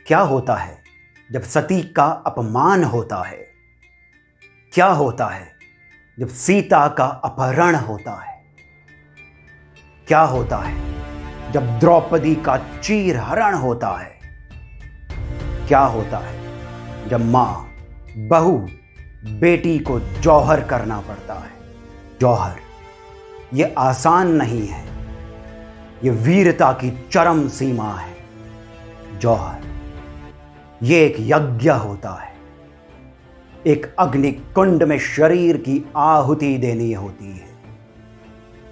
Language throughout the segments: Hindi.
क्या होता है जब सती का अपमान होता है? क्या होता है जब सीता का अपहरण होता है? क्या होता है जब द्रौपदी का चीरहरण होता है? क्या होता है जब मां बहू बेटी को जौहर करना पड़ता है? जौहर ये आसान नहीं है, ये वीरता की चरम सीमा है। जौहर ये एक यज्ञ होता है, एक अग्नि कुंड में शरीर की आहुति देनी होती है,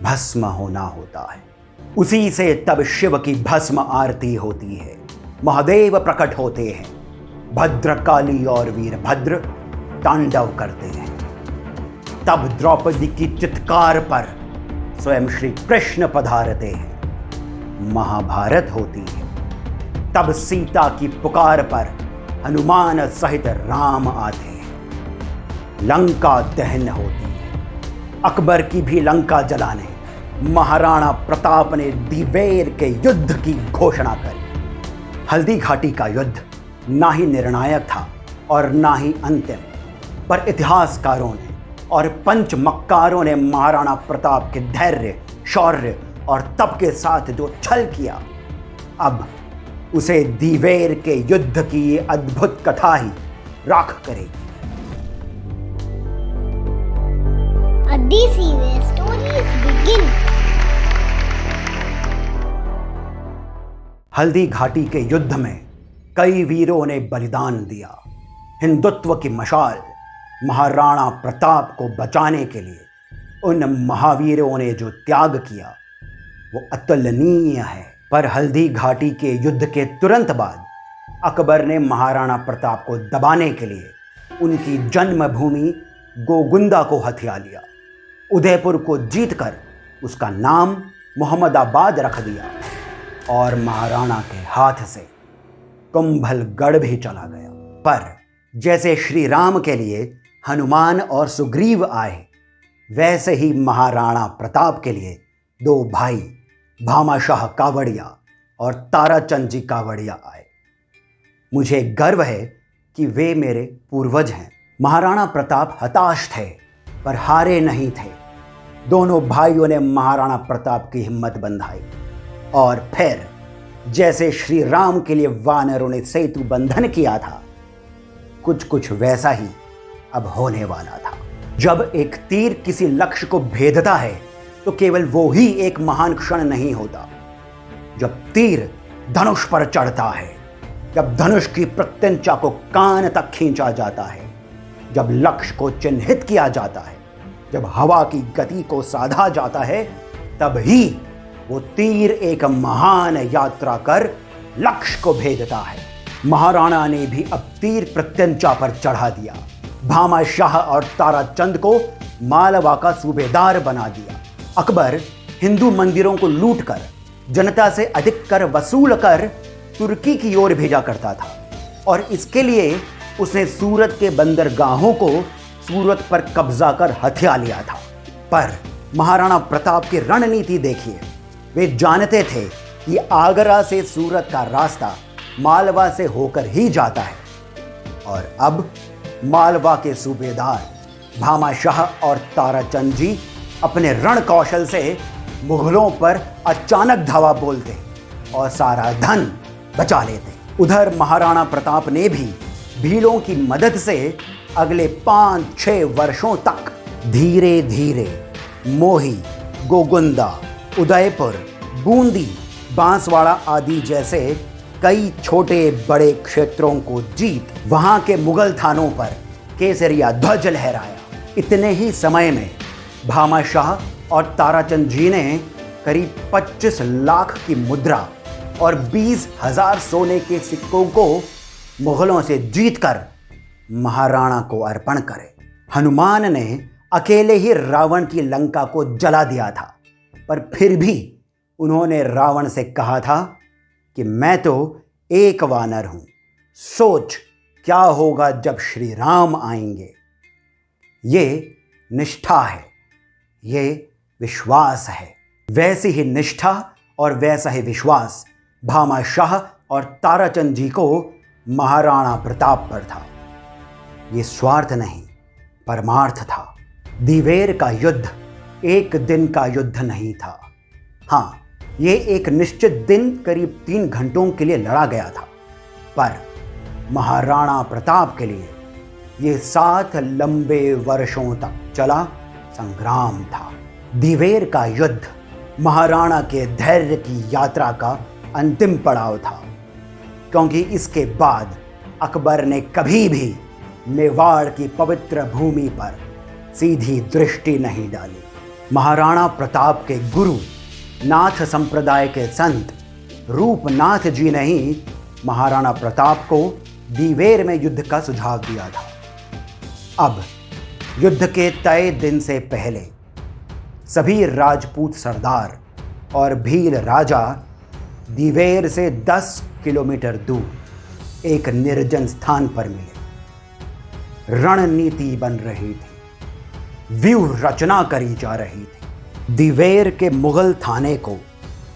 भस्म होना होता है। उसी से तब शिव की भस्म आरती होती है, महादेव प्रकट होते हैं, भद्रकाली और वीरभद्र तांडव करते हैं। तब द्रौपदी की चित्कार पर स्वयं श्री कृष्ण पधारते हैं, महाभारत होती है। तब सीता की पुकार पर हनुमान सहित राम आते हैं, लंका दहन होती है। अकबर की भी लंका जलाने महाराणा प्रताप ने दिवेर के युद्ध की घोषणा करी। हल्दी घाटी का युद्ध ना ही निर्णायक था और ना ही अंतिम, पर इतिहासकारों ने और पंचमक्कारों ने महाराणा प्रताप के धैर्य, शौर्य और तप के साथ जो छल किया, अब उसे दिवेर के युद्ध की ये अद्भुत कथा ही राख करेगी। हल्दी घाटी के युद्ध में कई वीरों ने बलिदान दिया। हिंदुत्व की मशाल महाराणा प्रताप को बचाने के लिए उन महावीरों ने जो त्याग किया वो अतुलनीय है। पर हल्दी घाटी के युद्ध के तुरंत बाद अकबर ने महाराणा प्रताप को दबाने के लिए उनकी जन्मभूमि गोगुंदा को हथिया लिया। उदयपुर को जीतकर उसका नाम मोहम्मदाबाद रख दिया और महाराणा के हाथ से कुंभलगढ़ भी चला गया। पर जैसे श्री राम के लिए हनुमान और सुग्रीव आए, वैसे ही महाराणा प्रताप के लिए दो भाई भामाशाह कावड़िया और ताराचंद जी कावड़िया आए। मुझे गर्व है कि वे मेरे पूर्वज हैं। महाराणा प्रताप हताश थे पर हारे नहीं थे। दोनों भाइयों ने महाराणा प्रताप की हिम्मत बंधाई और फिर जैसे श्री राम के लिए वानरों ने सेतु बंधन किया था, कुछ वैसा ही अब होने वाला था। जब एक तीर किसी लक्ष्य को भेदता है तो केवल वो ही एक महान क्षण नहीं होता। जब तीर धनुष पर चढ़ता है, जब धनुष की प्रत्यंचा को कान तक खींचा जाता है, जब लक्ष्य को चिन्हित किया जाता है, जब हवा की गति को साधा जाता है, तब ही वो तीर एक महान यात्रा कर लक्ष्य को भेदता है। महाराणा ने भी अब तीर प्रत्यंचा पर चढ़ा दिया। भामाशाह और ताराचंद को मालवा का सूबेदार बना दिया। अकबर हिंदू मंदिरों को लूटकर जनता से अधिक कर वसूल कर तुर्की की ओर भेजा करता था और इसके लिए उसने सूरत के बंदरगाहों को सूरत पर कब्जा कर हथिया लिया था। पर महाराणा प्रताप की रणनीति देखिए। वे जानते थे कि आगरा से सूरत का रास्ता मालवा से होकर ही जाता है और अब मालवा के सूबेदार भामाशाह और ताराचंद जी अपने रण कौशल से मुगलों पर अचानक धावा बोलते और सारा धन बचा लेते। उधर महाराणा प्रताप ने भी भीलों की मदद से अगले 5-6 वर्षों तक धीरे धीरे मोही, गोगुंदा, उदयपुर, बूंदी, बांसवाड़ा आदि जैसे कई छोटे बड़े क्षेत्रों को जीत वहां के मुगल थानों पर केसरिया ध्वज लहराया। इतने ही समय में भामाशाह और ताराचंद जी ने करीब 25 लाख की मुद्रा और 20,000 सोने के सिक्कों को मुगलों से जीतकर महाराणा को अर्पण करे। हनुमान ने अकेले ही रावण की लंका को जला दिया था, पर फिर भी उन्होंने रावण से कहा था कि मैं तो एक वानर हूं, सोच क्या होगा जब श्री राम आएंगे। ये निष्ठा है, ये विश्वास है। वैसी ही निष्ठा और वैसा ही विश्वास भामाशाह और ताराचंद जी को महाराणा प्रताप पर था। ये स्वार्थ नहीं, परमार्थ था। दिवेर का युद्ध एक दिन का युद्ध नहीं था। हाँ, ये एक निश्चित दिन करीब 3 घंटों के लिए लड़ा गया था, पर महाराणा प्रताप के लिए ये 7 लंबे वर्षों तक चला संग्राम था। दिवेर का युद्ध महाराणा के धैर्य की यात्रा का अंतिम पड़ाव था, क्योंकि इसके बाद अकबर ने कभी भी मेवाड़ की पवित्र भूमि पर सीधी दृष्टि नहीं डाली। महाराणा प्रताप के गुरु नाथ संप्रदाय के संत रूपनाथ जी ने ही महाराणा प्रताप को दिवेर में युद्ध का सुझाव दिया था। अब युद्ध के तय दिन से पहले सभी राजपूत सरदार और भील राजा दिवेर से 10 किलोमीटर दूर एक निर्जन स्थान पर मिले। रणनीति बन रही थी, व्यूह रचना करी जा रही थी। दिवेर के मुगल थाने को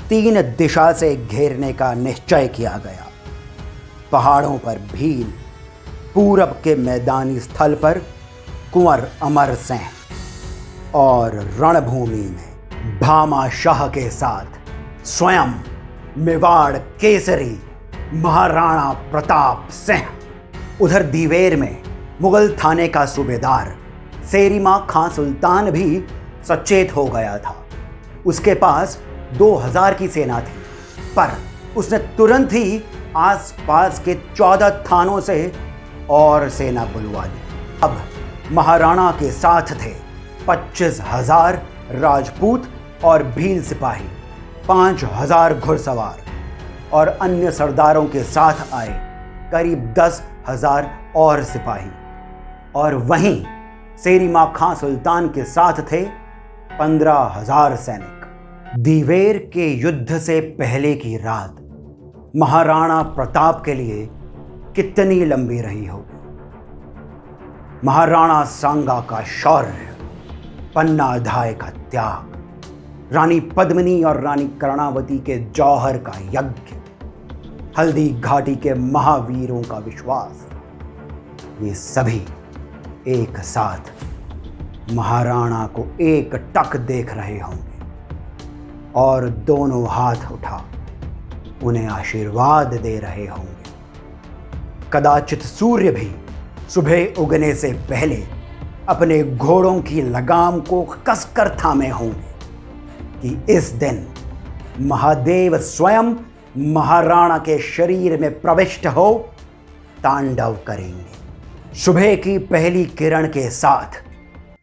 3 दिशा से घेरने का निश्चय किया गया। पहाड़ों पर भील, पूरब के मैदानी स्थल पर कुंवर अमर सिंह और रणभूमि में भामा शाह के साथ स्वयं मेवाड़ केसरी महाराणा प्रताप सिंह। उधर दिवेर में मुगल थाने का सूबेदार सेरिमा खां सुल्तान भी सचेत हो गया था। उसके पास 2000 की सेना थी, पर उसने तुरंत ही आसपास के 14 थानों से और सेना बुलवा ली। अब महाराणा के साथ थे 25,000 राजपूत और भील सिपाही, 5,000 घुड़सवार और अन्य सरदारों के साथ आए करीब 10,000 और सिपाही। और वहीं सेरिमा खां सुल्तान के साथ थे 15,000 सैनिक। दिवेर के युद्ध से पहले की रात महाराणा प्रताप के लिए कितनी लंबी रही होगी। महाराणा सांगा का शौर्य, पन्नाधाय का त्याग, रानी पद्मिनी और रानी कर्णावती के जौहर का यज्ञ, हल्दी घाटी के महावीरों का विश्वास, ये सभी एक साथ महाराणा को एक टक देख रहे होंगे और दोनों हाथ उठा उन्हें आशीर्वाद दे रहे होंगे। कदाचित सूर्य भी सुबह उगने से पहले अपने घोड़ों की लगाम को कसकर थामे होंगे कि इस दिन महादेव स्वयं महाराणा के शरीर में प्रविष्ट हो तांडव करेंगे। सुबह की पहली किरण के साथ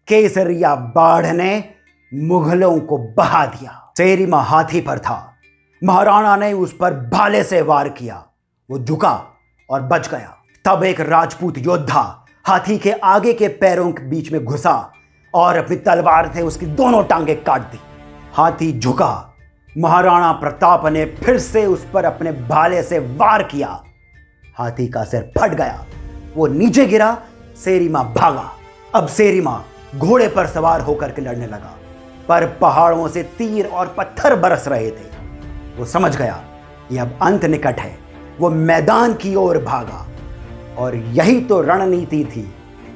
केसरिया बाढ़ ने मुगलों को बहा दिया। सेरिमा हाथी पर था। महाराणा ने उस पर भाले से वार किया। वो झुका और बच गया। तब एक राजपूत योद्धा हाथी के आगे के पैरों के बीच में घुसा और अपनी तलवार से उसकी दोनों टांगें काट दी। हाथी झुका। महाराणा प्रताप ने फिर से उस पर अपने भाले से वार किया। हाथी का सिर फट गया। वो नीचे गिरा। सेरिमा भागा। अब सेरिमा घोड़े पर सवार होकर के लड़ने लगा, पर पहाड़ों से तीर और पत्थर बरस रहे थे। वो समझ गया कि अब अंत निकट है। वो मैदान की ओर भागा और यही तो रणनीति थी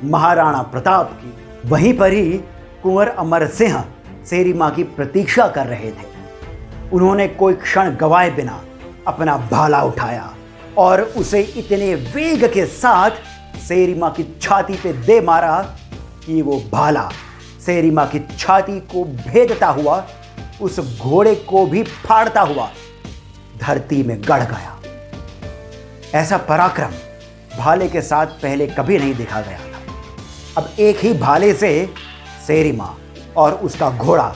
महाराणा प्रताप की। वहीं पर ही कुंवर अमर सिंह सेरिमा की प्रतीक्षा कर रहे थे। उन्होंने कोई क्षण गवाए बिना अपना भाला उठाया और उसे इतने वेग के साथ सेरिमा की छाती पे दे मारा कि वो भाला सेरिमा की छाती को भेदता हुआ उस घोड़े को भी फाड़ता हुआ धरती में गड़ गया। ऐसा पराक्रम भाले के साथ पहले कभी नहीं देखा गया था। अब एक ही भाले से सेरिमा और उसका घोड़ा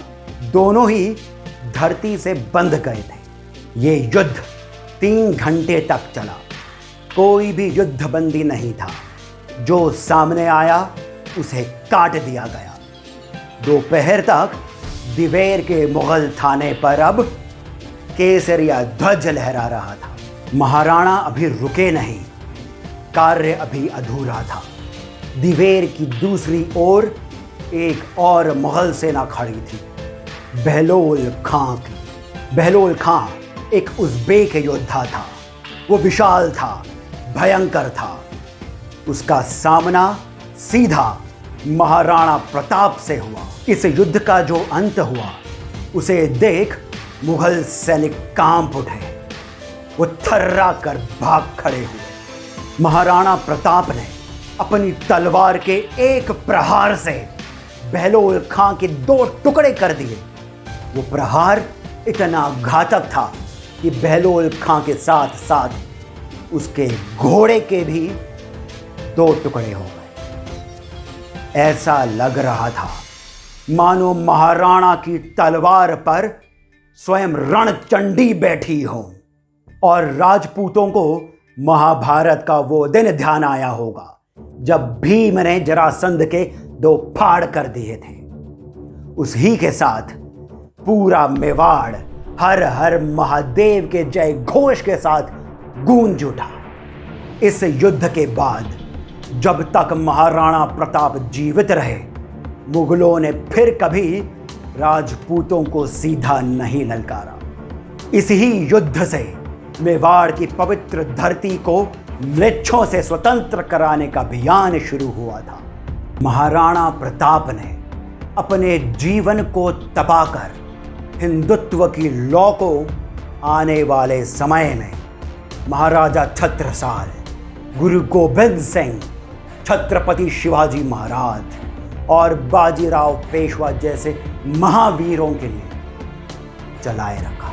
दोनों ही धरती से बंध गए थे। ये युद्ध 3 घंटे तक चला। कोई भी युद्धबंदी नहीं था। जो सामने आया उसे काट दिया गया। दोपहर तक दिवेर के मुगल थाने पर अब केसरिया ध्वज लहरा रहा था। महाराणा अभी रुके नहीं। कार्य अभी अधूरा था। दिवेर की दूसरी ओर एक और मुगल सेना खड़ी थी, बहलोल खां की। बहलोल खां एक उज़्बेक योद्धा था। वो विशाल था, भयंकर था। उसका सामना सीधा महाराणा प्रताप से हुआ। इस युद्ध का जो अंत हुआ उसे देख मुगल सैनिक कांप उठे। वो थर्रा कर भाग खड़े हुए। महाराणा प्रताप ने अपनी तलवार के एक प्रहार से बहलोल खां के 2 टुकड़े कर दिए। वो प्रहार इतना घातक था कि बहलोल खां के साथ साथ उसके घोड़े के भी 2 टुकड़े हो गए। ऐसा लग रहा था मानो महाराणा की तलवार पर स्वयं रणचंडी बैठी हो। और राजपूतों को महाभारत का वो दिन ध्यान आया होगा जब भीम ने जरासंध के 2 फाड़ कर दिए थे। उसी के साथ पूरा मेवाड़ हर हर महादेव के जय घोष के साथ गूंज उठा। इस युद्ध के बाद जब तक महाराणा प्रताप जीवित रहे, मुगलों ने फिर कभी राजपूतों को सीधा नहीं ललकारा। इसी युद्ध से मेवाड़ की पवित्र धरती को म्लेच्छों से स्वतंत्र कराने का अभियान शुरू हुआ था। महाराणा प्रताप ने अपने जीवन को तपाकर हिंदुत्व की लौ को आने वाले समय में महाराजा छत्रसाल, गुरु गोबिंद सिंह, छत्रपति शिवाजी महाराज और बाजीराव पेशवा जैसे महावीरों के लिए चलाए रखा।